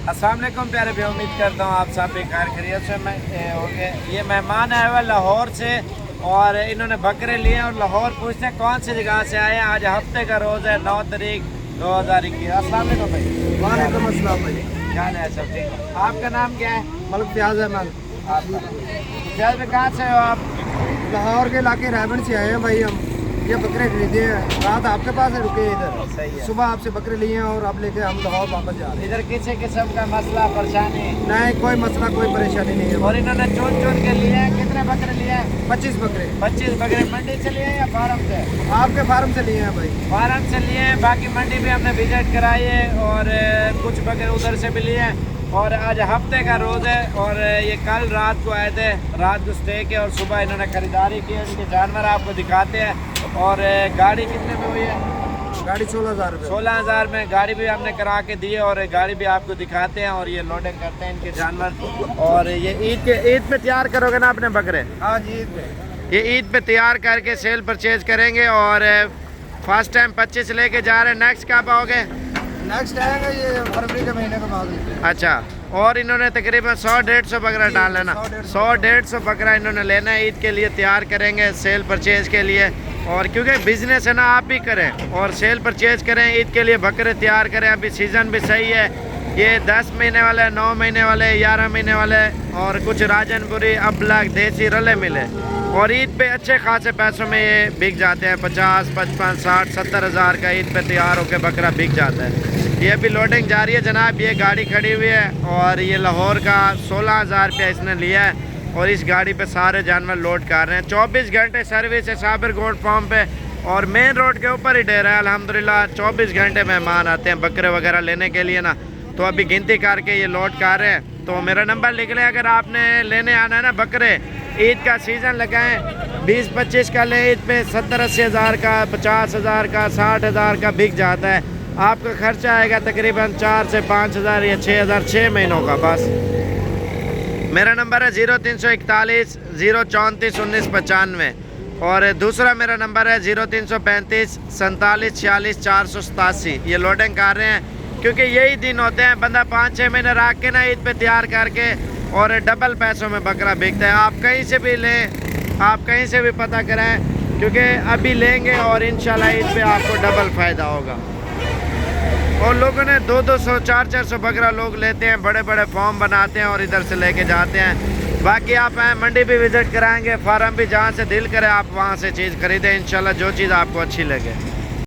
अस्सलाम वालेकुम प्यारे भाई, उम्मीद करता हूँ आप सब बेकार खैरियत से होंगे। ये मेहमान आए हुए लाहौर से और इन्होंने बकरे लिए और लाहौर पूछते हैं कौन सी जगह से आए हैं। आज हफ्ते का रोज़ है 9 तारीख 2021। अस्सलाम वालेकुम भाई। वालेकुम अस्सलाम भाई। क्या है सब ठीक? आपका नाम क्या है? मलिक फ्याज अहमद। आपका प्याज में कहाँ से हो आप? लाहौर के इलाके रायबन से आए हैं भाई। हम ये बकरे खरीदे हैं, रात आपके पास है, रुके इधर। सही है। सुबह आपसे बकरे लिए हैं और अब लेके हम लाहौर वापस जा रहे हैं। इधर किसी किस्म का मसला परेशानी नहीं, कोई मसला कोई परेशानी नहीं है। और इन्होंने चुन चुन के लिए हैं। कितने बकरे लिए हैं? 25 बकरे 25 बकरे मंडी से लिए हैं या फार्म से? आपके फार्म से लिए हैं भाई। फार्म से लिए हैं, बाकी मंडी भी हमने विजिट कराई है और कुछ बकरे उधर से भी लिए हैं। और आज हफ्ते का रोज़ है और ये कल रात को आए थे, रात को स्टे के और सुबह इन्होंने खरीदारी की। इनके जानवर आपको दिखाते हैं। और गाड़ी कितने में हुई है? गाड़ी 16,000 रुपये। 16,000 में गाड़ी भी हमने करा के दी है और गाड़ी भी आपको दिखाते हैं। और ये लोडिंग करते हैं इनके जानवर। और ये ईद पे तैयार करोगे ना अपने बकरे? हाँ जी। ये ईद पे तैयार करके सेल परचेज करेंगे। और फर्स्ट टाइम 25 लेके जा रहे हैं। नेक्स्ट कब आओगे? नेक्स्ट आएगा ये फरवरी के महीने के बाद। अच्छा। और इन्होंने तकरीबन 100-150 बकरा डालना ना, 100-150 बकरा इन्होंने लेना है। ईद के लिए तैयार करेंगे सेल परचेज के लिए। और क्योंकि बिजनेस है ना, आप भी करें और सेल परचेज करें, ईद के लिए बकरे तैयार करें। अभी सीज़न भी सही है। ये 10 महीने वाले, 9 महीने वाले, 11 महीने वाले और कुछ राजनपुरी, अबलग, देसी रले मिले। और ईद पे अच्छे खासे पैसों में ये बिक जाते हैं। 50, 55, 60, 70 हज़ार का ईद पे तैयार होकर बकरा बिक जाता है। ये अभी लोडिंग जारी है जनाब। ये गाड़ी खड़ी हुई है और ये लाहौर का 16,000 रुपया इसने लिया है। और इस गाड़ी पे सारे जानवर लोड कर रहे हैं। 24 घंटे सर्विस है साबिर गोल्ड फार्म पे और मेन रोड के ऊपर ही डेरा है। अल्हम्दुलिल्लाह 24 घंटे मेहमान आते हैं बकरे वगैरह लेने के लिए ना। तो अभी गिनती करके ये लोड कर रहे हैं। तो मेरा नंबर लिख लें, अगर आपने लेने आना है ना बकरे, ईद का सीज़न लगाएं, 20-25 का लें। ईद पे 70-80 हज़ार का, 50 हज़ार का, 60 हज़ार का बिक जाता है। आपका खर्चा आएगा तकरीबन 4 से 5 हज़ार या 6 हज़ार 6 महीनों का बस। मेरा नंबर है 0341 034 1995 और दूसरा मेरा नंबर है 0335 47 46 487। ये लोडिंग कर रहे हैं क्योंकि यही दिन होते हैं बंदा 5-6 महीने रख के ना ईद पे तैयार करके और डबल पैसों में बकरा बिकता है। आप कहीं से भी लें, आप कहीं से भी पता करें, क्योंकि अभी लेंगे और इंशाल्लाह ईद पे आपको डबल फ़ायदा होगा। और लोगों ने 200-200, 400-400 बकरा लोग लेते हैं, बड़े बड़े फॉर्म बनाते हैं और इधर से लेके जाते हैं। बाकी आप आए, मंडी भी विज़िट कराएंगे, फार्म भी, जहाँ से दिल करे आप वहाँ से चीज़ खरीदें इंशाल्लाह, जो चीज़ आपको अच्छी लगे।